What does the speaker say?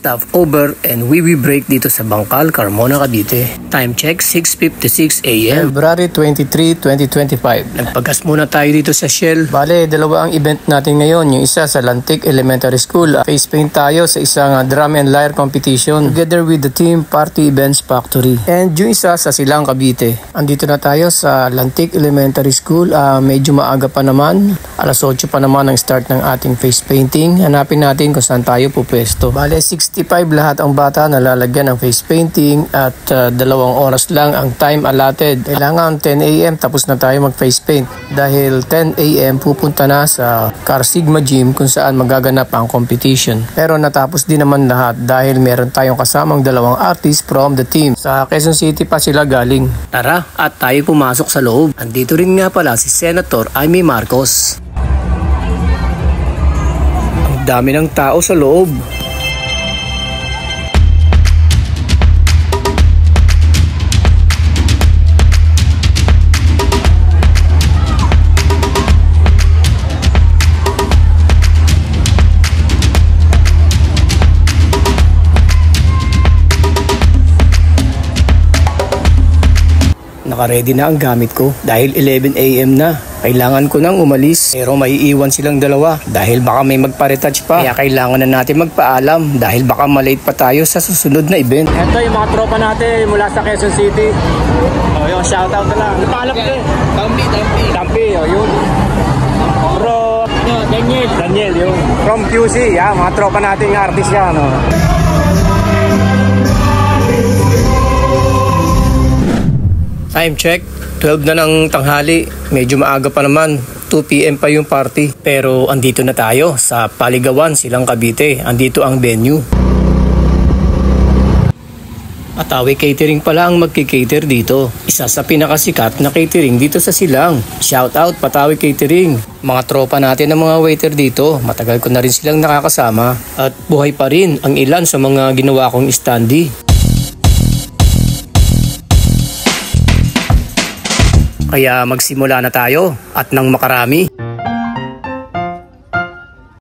stop over and we break dito sa Bangkal, Carmona, Cavite. Time check 6:56 AM. February 23, 2025. Nagpagas muna tayo dito sa Shell. Bale, dalawa ang event natin ngayon. Yung isa sa Lantic Elementary School. Face paint tayo sa isang drum and lyre competition together with the team Party Events Factory. And yung isa sa Silang, Cavite. Andito na tayo sa Lantic Elementary School. Medyo maaga pa naman. Alas 8 pa naman ang start ng ating face painting. Hanapin natin kung saan tayo pupwesto. Bale, 65 lahat ang bata na lalagyan ng face painting at 2 oras lang ang time allotted. Kailangan 10 AM tapos na tayo mag face paint. Dahil 10 AM pupunta na sa Car Sigma Gym kung saan magaganap ang competition. Pero natapos din naman lahat dahil meron tayong kasamang 2 artists from the team. Sa Quezon City pa sila galing. Tara at tayo pumasok sa loob. Andito rin nga pala si Senator Amy Marcos. Ang dami ng tao sa loob. Naka-ready na ang gamit ko dahil 11 AM na. Kailangan ko nang umalis pero maiiwan silang dalawa dahil baka may magpa-retouch pa. Kaya kailangan na natin magpaalam dahil baka malate pa tayo sa susunod na event. Ito yung mga tropa natin mula sa Quezon City. O yun, shoutout na lang. Napalap ko eh. Dampi, o yun. Bro, Daniel yun. From QC, mga tropa natin ng artist yan. Time check, 12 na ng tanghali. Medyo maaga pa naman, 2 PM pa yung party. Pero andito na tayo sa Paligawan, Silang, Cavite. Andito ang venue. Atawi Catering pala ang magki-cater dito. Isa sa pinakasikat na catering dito sa Silang. Shout out Patawi Catering. Mga tropa natin ng mga waiter dito. Matagal ko na rin silang nakakasama. At buhay pa rin ang ilan sa mga ginawa kong standee. Kaya magsimula na tayo at nang makarami.